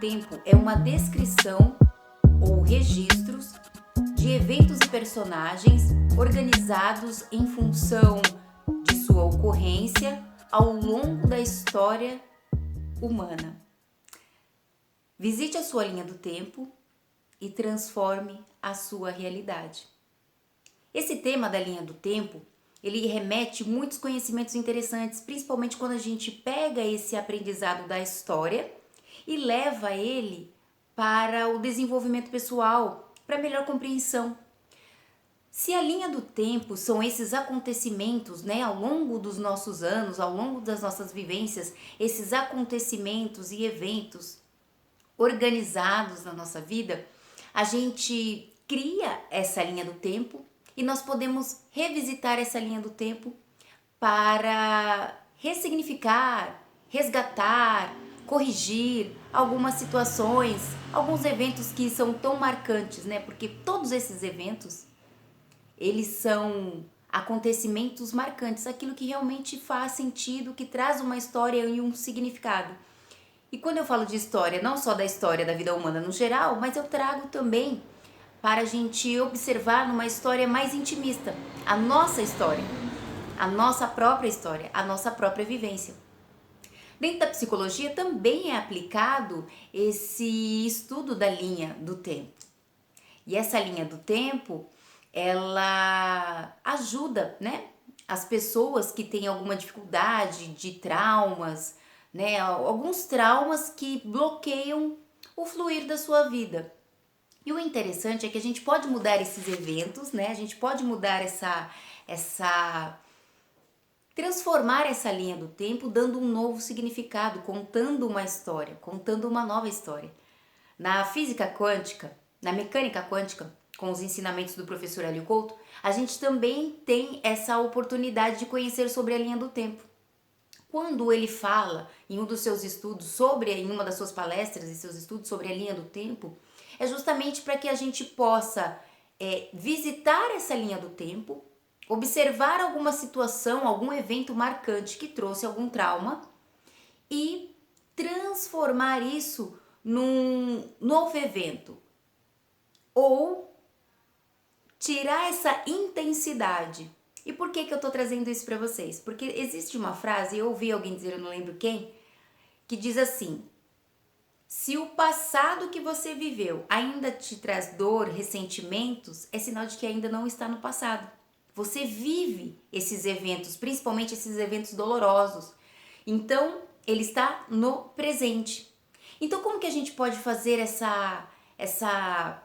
tempo é uma descrição ou registros de eventos e personagens organizados em função de sua ocorrência ao longo da história humana. Visite a sua linha do tempo e transforme a sua realidade. Esse tema da linha do tempo, ele remete muitos conhecimentos interessantes, principalmente quando a gente pega esse aprendizado da história e leva ele para o desenvolvimento pessoal, para melhor compreensão. Se a linha do tempo são esses acontecimentos, ao longo dos nossos anos, ao longo das nossas vivências, esses acontecimentos e eventos organizados na nossa vida, a gente cria essa linha do tempo e nós podemos revisitar essa linha do tempo para ressignificar, resgatar, corrigir algumas situações, alguns eventos que são tão marcantes, Porque todos esses eventos, eles são acontecimentos marcantes, aquilo que realmente faz sentido, que traz uma história e um significado. E quando eu falo de história, não só da história da vida humana no geral, mas eu trago também para a gente observar numa história mais intimista, a nossa história, a nossa própria história, a nossa própria vivência. Dentro da psicologia também é aplicado esse estudo da linha do tempo. E essa linha do tempo, ela ajuda, as pessoas que têm alguma dificuldade de traumas, alguns traumas que bloqueiam o fluir da sua vida. E o interessante é que a gente pode mudar esses eventos, A gente pode mudar transformar essa linha do tempo, dando um novo significado, contando uma história, contando uma nova história. Na física quântica, na mecânica quântica, com os ensinamentos do professor Hélio Couto, a gente também tem essa oportunidade de conhecer sobre a linha do tempo. Quando ele fala em um dos seus estudos em uma das suas palestras e seus estudos sobre a linha do tempo, é justamente para que a gente possa visitar essa linha do tempo, observar alguma situação, algum evento marcante que trouxe algum trauma e transformar isso num novo evento. Ou tirar essa intensidade. E por que eu tô trazendo isso para vocês? Porque existe uma frase, eu ouvi alguém dizer, eu não lembro quem, que diz assim: se o passado que você viveu ainda te traz dor, ressentimentos, é sinal de que ainda não está no passado. Você vive esses eventos, principalmente esses eventos dolorosos. Então, ele está no presente. Então, como que a gente pode fazer essa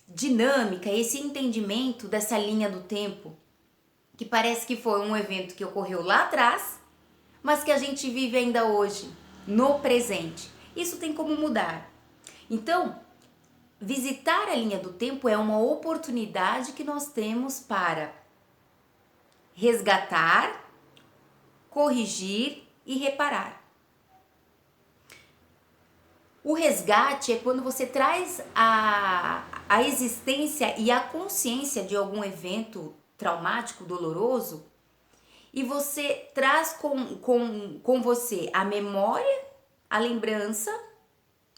dinâmica, esse entendimento dessa linha do tempo? Que parece que foi um evento que ocorreu lá atrás, mas que a gente vive ainda hoje, no presente. Isso tem como mudar. Então, visitar a linha do tempo é uma oportunidade que nós temos para resgatar, corrigir e reparar. O resgate é quando você traz a existência e a consciência de algum evento traumático, doloroso, e você traz com você a memória, a lembrança,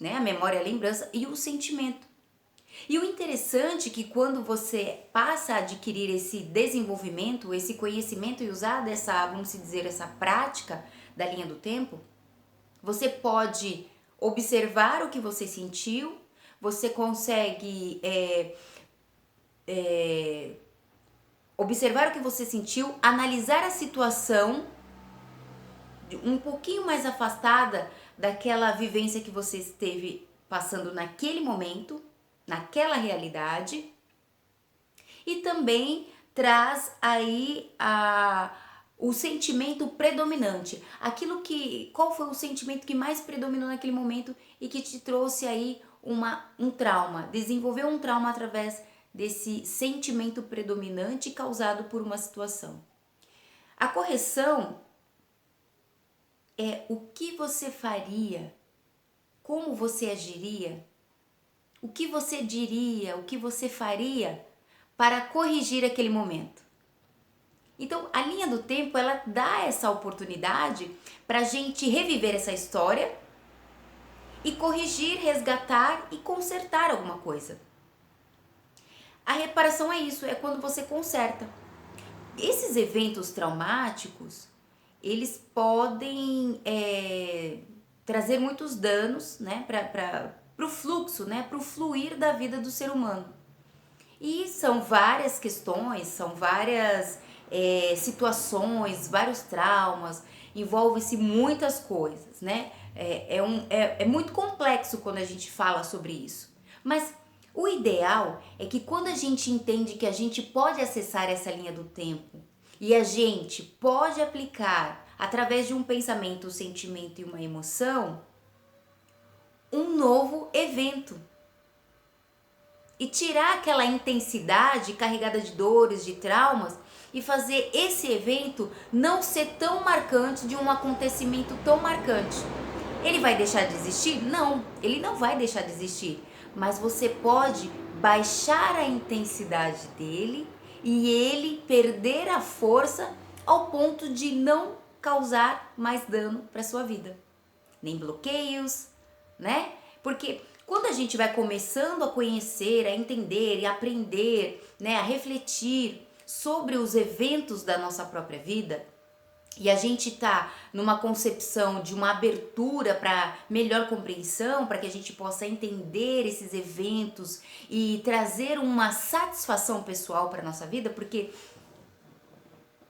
a memória, a lembrança e o sentimento. E o interessante é que quando você passa a adquirir esse desenvolvimento, esse conhecimento e usar vamos dizer, essa prática da linha do tempo, você pode observar o que você sentiu, você consegue observar o que você sentiu, analisar a situação um pouquinho mais afastada daquela vivência que você esteve passando naquele momento, naquela realidade, e também traz aí o sentimento predominante, qual foi o sentimento que mais predominou naquele momento e que te trouxe aí um trauma, desenvolveu um trauma através desse sentimento predominante causado por uma situação. A correção é o que você faria, como você agiria, o que você diria, o que você faria para corrigir aquele momento. Então, a linha do tempo, ela dá essa oportunidade para a gente reviver essa história e corrigir, resgatar e consertar alguma coisa. A reparação é isso, é quando você conserta. Esses eventos traumáticos, eles podem trazer muitos danos, né, para o fluxo, né, para o fluir da vida do ser humano. E são várias questões, são várias situações, vários traumas, envolve-se muitas coisas, né? É muito complexo quando a gente fala sobre isso. Mas o ideal é que quando a gente entende que a gente pode acessar essa linha do tempo e a gente pode aplicar, através de um pensamento, um sentimento e uma emoção, um novo evento. E tirar aquela intensidade carregada de dores, de traumas, e fazer esse evento não ser tão marcante, de um acontecimento tão marcante. Ele vai deixar de existir? Não, ele não vai deixar de existir. Mas você pode baixar a intensidade dele e ele perder a força ao ponto de não causar mais dano para sua vida. Nem bloqueios, né? Porque quando a gente vai começando a conhecer, a entender e aprender, né, a refletir sobre os eventos da nossa própria vida, e a gente tá numa concepção de uma abertura para melhor compreensão, para que a gente possa entender esses eventos e trazer uma satisfação pessoal para nossa vida, porque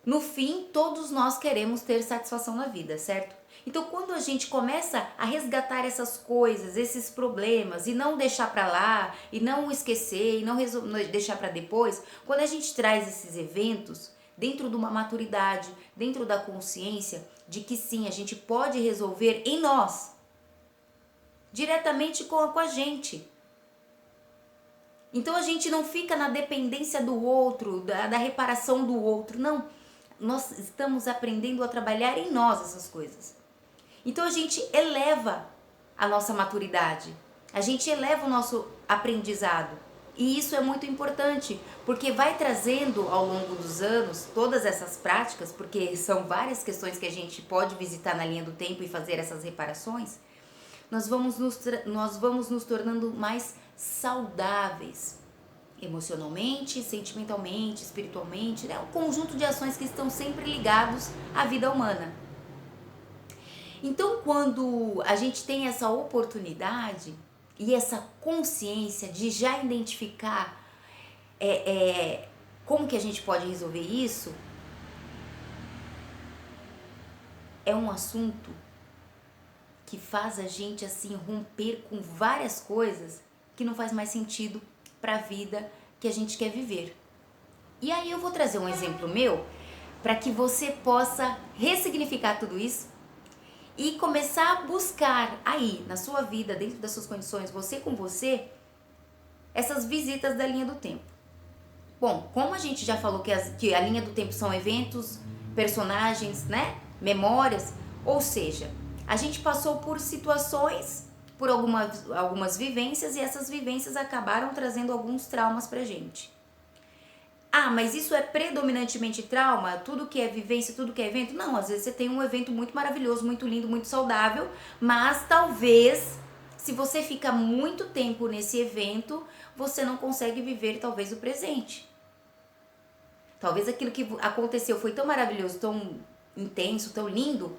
no fim todos nós queremos ter satisfação na vida, certo? Então, quando a gente começa a resgatar essas coisas, esses problemas, e não deixar para lá, e não esquecer, e não deixar para depois, quando a gente traz esses eventos dentro de uma maturidade, dentro da consciência de que sim, a gente pode resolver em nós, diretamente com a gente. Então, a gente não fica na dependência do outro, da reparação do outro, não. Nós estamos aprendendo a trabalhar em nós essas coisas. Então a gente eleva a nossa maturidade, a gente eleva o nosso aprendizado. E isso é muito importante, porque vai trazendo ao longo dos anos todas essas práticas, porque são várias questões que a gente pode visitar na linha do tempo e fazer essas reparações. Nós vamos nos tornando mais saudáveis, emocionalmente, sentimentalmente, espiritualmente, né? Um conjunto de ações que estão sempre ligados à vida humana. Então, quando a gente tem essa oportunidade e essa consciência de já identificar como que a gente pode resolver isso, é um assunto que faz a gente assim romper com várias coisas que não faz mais sentido para a vida que a gente quer viver. E aí eu vou trazer um exemplo meu para que você possa ressignificar tudo isso e começar a buscar aí, na sua vida, dentro das suas condições, você com você, essas visitas da linha do tempo. Bom, como a gente já falou que a linha do tempo são eventos, personagens, né? Memórias, ou seja, a gente passou por situações, por algumas vivências, e essas vivências acabaram trazendo alguns traumas pra gente. Ah, mas isso é predominantemente trauma? Tudo que é vivência, tudo que é evento? Não, às vezes você tem um evento muito maravilhoso, muito lindo, muito saudável, mas talvez, se você fica muito tempo nesse evento, você não consegue viver talvez o presente. Talvez aquilo que aconteceu foi tão maravilhoso, tão intenso, tão lindo,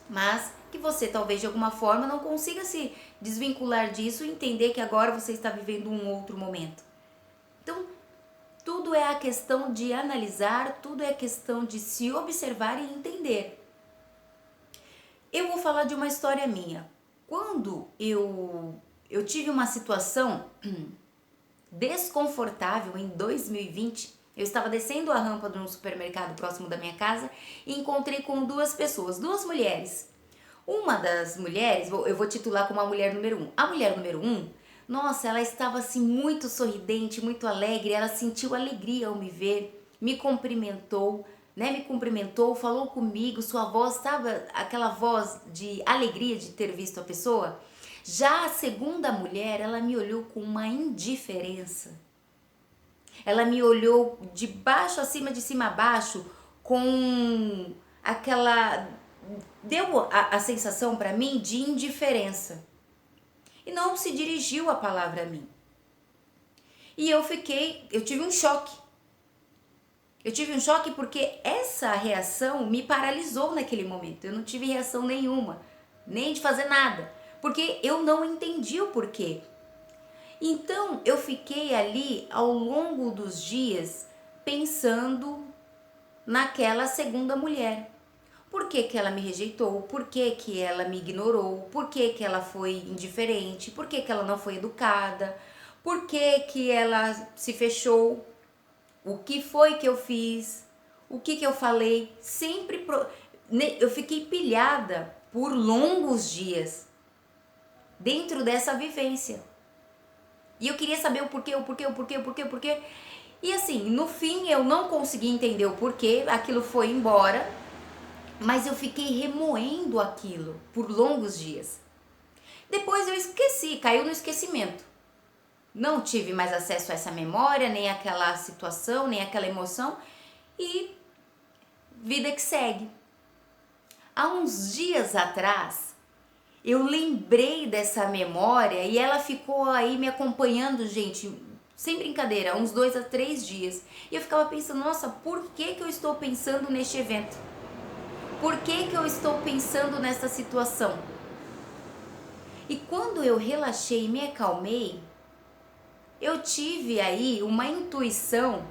mas que você talvez de alguma forma não consiga se desvincular disso e entender que agora você está vivendo um outro momento. Então, tudo é a questão de analisar, tudo é a questão de se observar e entender. Eu vou falar de uma história minha. Quando eu tive uma situação desconfortável em 2020, eu estava descendo a rampa de um supermercado próximo da minha casa e encontrei com duas pessoas, duas mulheres. Uma das mulheres, eu vou titular como a mulher número 1. A mulher número 1, nossa, ela estava assim muito sorridente, muito alegre, ela sentiu alegria ao me ver, me cumprimentou, falou comigo, sua voz estava aquela voz de alegria de ter visto a pessoa. Já a segunda mulher, ela me olhou com uma indiferença. Ela me olhou de baixo acima, de cima a baixo, com aquela... Deu a sensação para mim de indiferença. e não se dirigiu a palavra a mim. E eu tive um choque. Eu tive um choque porque essa reação me paralisou naquele momento. Eu não tive reação nenhuma, nem de fazer nada, porque eu não entendi o porquê. Então eu fiquei ali ao longo dos dias pensando naquela segunda mulher. Por que que ela me rejeitou? Por que que ela me ignorou? Por que que ela foi indiferente? Por que que ela não foi educada? Por que que ela se fechou? O que foi que eu fiz? O que que eu falei? Eu fiquei pilhada por longos dias dentro dessa vivência. E eu queria saber o porquê, o porquê, o porquê, o porquê, o porquê. E assim, no fim eu não consegui entender o porquê, aquilo foi embora, mas eu fiquei remoendo aquilo por longos dias. Depois eu esqueci, caiu no esquecimento. Não tive mais acesso a essa memória, nem aquela situação, nem aquela emoção, e vida que segue. Há uns dias atrás, eu lembrei dessa memória e ela ficou aí me acompanhando, gente, sem brincadeira, uns 2 a 3 dias. E eu ficava pensando, nossa, por que que eu estou pensando neste evento? Por que que eu estou pensando nessa situação? E quando eu relaxei e me acalmei, eu tive aí uma intuição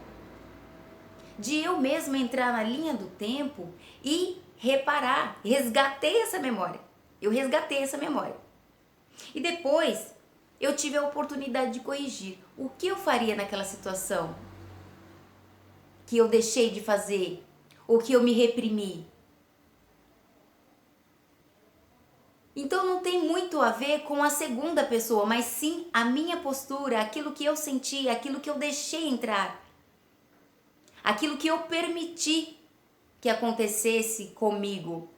de eu mesma entrar na linha do tempo e reparar, resgatei essa memória. Eu resgatei essa memória. E depois eu tive a oportunidade de corrigir. O que eu faria naquela situação que eu deixei de fazer ou que eu me reprimi? Então não tem muito a ver com a segunda pessoa, mas sim a minha postura, aquilo que eu senti, aquilo que eu deixei entrar, aquilo que eu permiti que acontecesse comigo,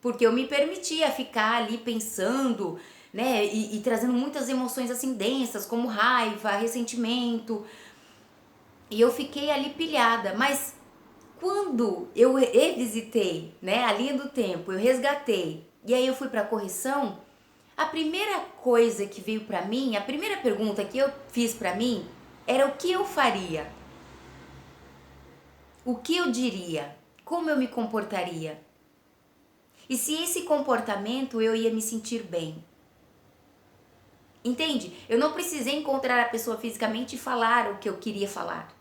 porque eu me permitia ficar ali pensando, né, e trazendo muitas emoções assim densas, como raiva, ressentimento, e eu fiquei ali pilhada. Mas quando eu revisitei, né, a linha do tempo, eu resgatei, e aí eu fui para a correção, a primeira coisa que veio para mim, a primeira pergunta que eu fiz para mim era o que eu faria, o que eu diria, como eu me comportaria, e se esse comportamento eu ia me sentir bem. Entende? Eu não precisei encontrar a pessoa fisicamente e falar o que eu queria falar,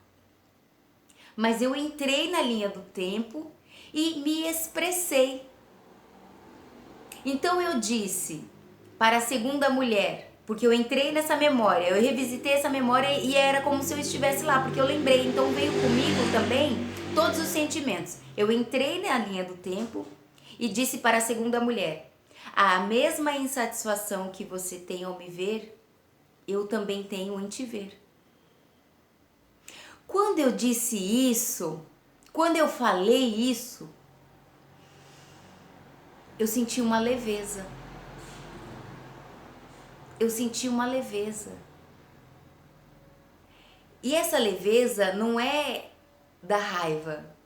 mas eu entrei na linha do tempo e me expressei. Então eu disse para a segunda mulher, porque eu entrei nessa memória, eu revisitei essa memória e era como se eu estivesse lá, porque eu lembrei, então veio comigo também todos os sentimentos. Eu entrei na linha do tempo e disse para a segunda mulher: a mesma insatisfação que você tem ao me ver, eu também tenho em te ver. Quando eu disse isso, quando eu falei isso, eu senti uma leveza. Eu senti uma leveza. E essa leveza não é da raiva.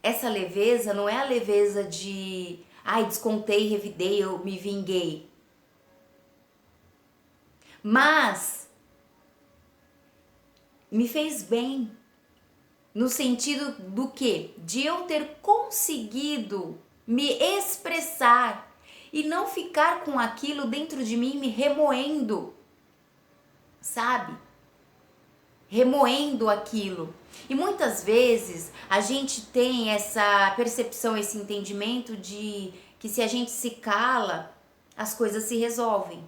Essa leveza não é a leveza de, ai, descontei, revidei, eu me vinguei. Mas me fez bem. No sentido do quê? De eu ter conseguido me expressar e não ficar com aquilo dentro de mim me remoendo, sabe? Remoendo aquilo. E muitas vezes a gente tem essa percepção, esse entendimento de que se a gente se cala, as coisas se resolvem.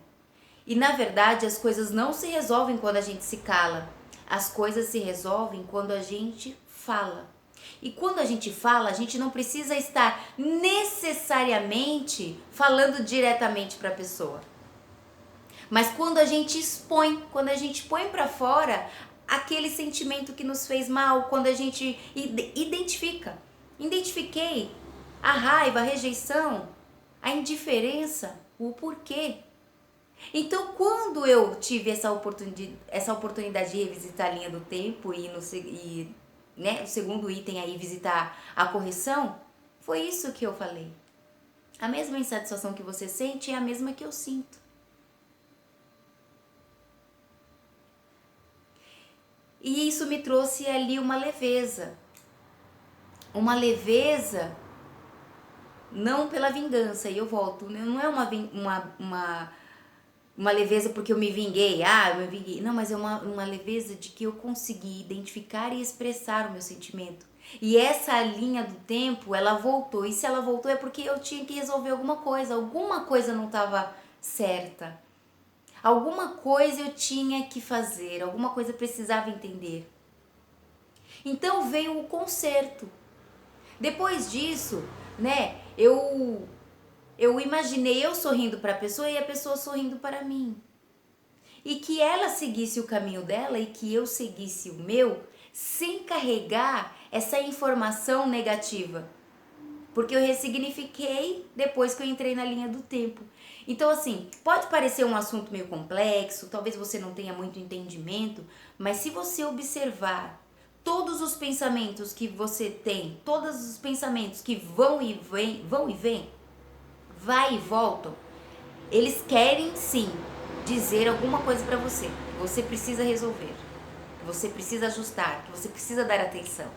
E na verdade as coisas não se resolvem quando a gente se cala. As coisas se resolvem quando a gente fala. E quando a gente fala, a gente não precisa estar necessariamente falando diretamente para a pessoa. Mas quando a gente expõe, quando a gente põe para fora aquele sentimento que nos fez mal, quando a gente identifiquei a raiva, a rejeição, a indiferença, o porquê. Então, quando eu tive essa oportunidade de revisitar a linha do tempo né, o segundo item aí, visitar a correção, foi isso que eu falei. A mesma insatisfação que você sente é a mesma que eu sinto. E isso me trouxe ali uma leveza. Uma leveza não pela vingança, e eu volto, não é uma leveza porque eu me vinguei, eu me vinguei. Não, mas é uma leveza de que eu consegui identificar e expressar o meu sentimento. E essa linha do tempo, ela voltou. E se ela voltou é porque eu tinha que resolver alguma coisa não estava certa. Alguma coisa eu tinha que fazer, alguma coisa eu precisava entender. Então veio o conserto. Depois disso, né, eu imaginei eu sorrindo para a pessoa e a pessoa sorrindo para mim. E que ela seguisse o caminho dela e que eu seguisse o meu, sem carregar essa informação negativa. Porque eu ressignifiquei depois que eu entrei na linha do tempo. Então, assim, pode parecer um assunto meio complexo, talvez você não tenha muito entendimento, mas se você observar todos os pensamentos que você tem, todos os pensamentos que vão e vêm, vai e voltam, eles querem sim dizer alguma coisa para você, que você precisa resolver, que você precisa ajustar, que você precisa dar atenção.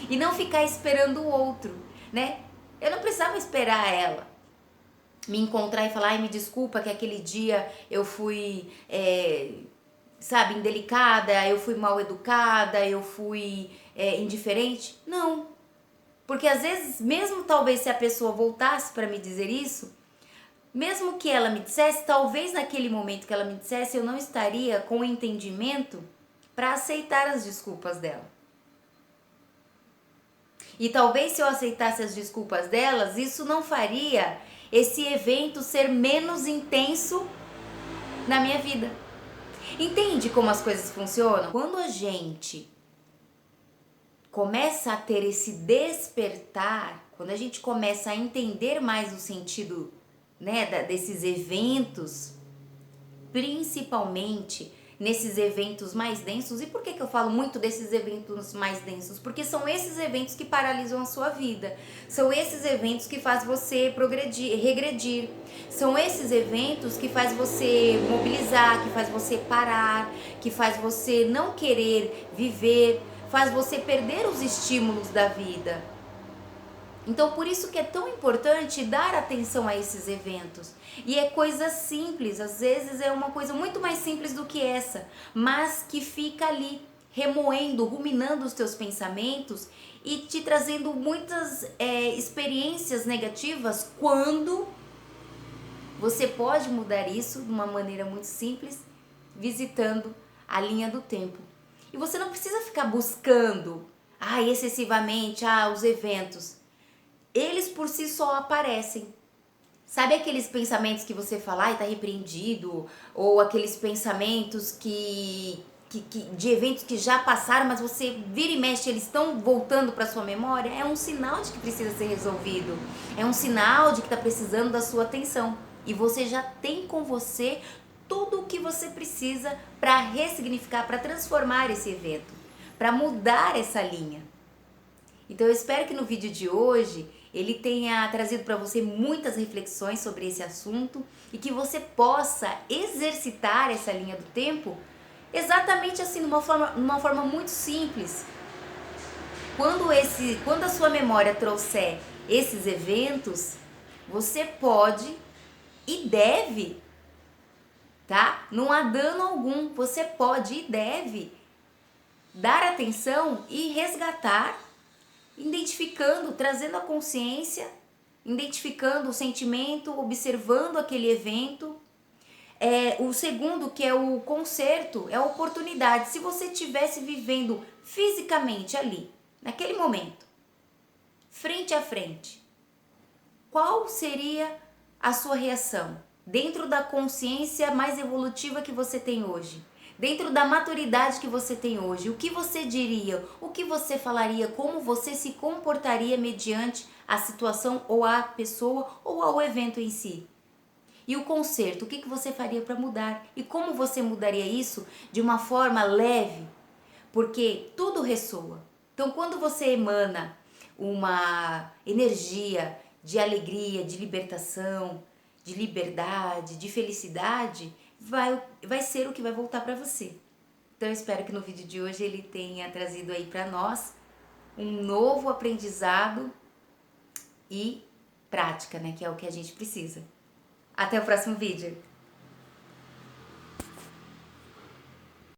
E não ficar esperando o outro, né? Eu não precisava esperar ela me encontrar e falar, ai, me desculpa que aquele dia eu fui, indelicada, eu fui mal educada, eu fui indiferente. Não. Porque às vezes, mesmo talvez se a pessoa voltasse para me dizer isso, mesmo que ela me dissesse, talvez naquele momento que ela me dissesse, eu não estaria com o entendimento para aceitar as desculpas dela. E talvez se eu aceitasse as desculpas delas, isso não faria esse evento ser menos intenso na minha vida. Entende como as coisas funcionam? Quando a gente começa a ter esse despertar, quando a gente começa a entender mais o sentido, né, desses eventos, principalmente nesses eventos mais densos. E por que eu falo muito desses eventos mais densos? Porque são esses eventos que paralisam a sua vida. São esses eventos que faz você regredir. São esses eventos que faz você mobilizar, que faz você parar, que faz você não querer viver, faz você perder os estímulos da vida. Então, por isso que é tão importante dar atenção a esses eventos. E é coisa simples, às vezes é uma coisa muito mais simples do que essa, mas que fica ali remoendo, ruminando os teus pensamentos e te trazendo muitas experiências negativas, quando você pode mudar isso de uma maneira muito simples, visitando a linha do tempo. E você não precisa ficar buscando excessivamente os eventos. Eles por si só aparecem. Sabe aqueles pensamentos que você fala, tá repreendido? Ou aqueles pensamentos de eventos que já passaram, mas você vira e mexe, eles estão voltando para sua memória? É um sinal de que precisa ser resolvido. É um sinal de que está precisando da sua atenção. E você já tem com você tudo o que você precisa para ressignificar, para transformar esse evento, para mudar essa linha. Então eu espero que no vídeo de hoje ele tenha trazido para você muitas reflexões sobre esse assunto e que você possa exercitar essa linha do tempo exatamente assim, numa forma muito simples. Quando a sua memória trouxer esses eventos, você pode e deve, tá? Não há dano algum, você pode e deve dar atenção e resgatar, identificando, trazendo a consciência, identificando o sentimento, observando aquele evento. O segundo, que é o conserto, é a oportunidade. Se você estivesse vivendo fisicamente ali, naquele momento, frente a frente, qual seria a sua reação? Dentro da consciência mais evolutiva que você tem hoje, dentro da maturidade que você tem hoje, o que você diria, o que você falaria, como você se comportaria mediante a situação ou a pessoa ou ao evento em si? E o conserto, o que você faria para mudar? E como você mudaria isso de uma forma leve? Porque tudo ressoa. Então, quando você emana uma energia de alegria, de libertação, de liberdade, de felicidade, vai ser o que vai voltar para você. Então eu espero que no vídeo de hoje ele tenha trazido aí para nós um novo aprendizado e prática, né, que é o que a gente precisa. Até o próximo vídeo!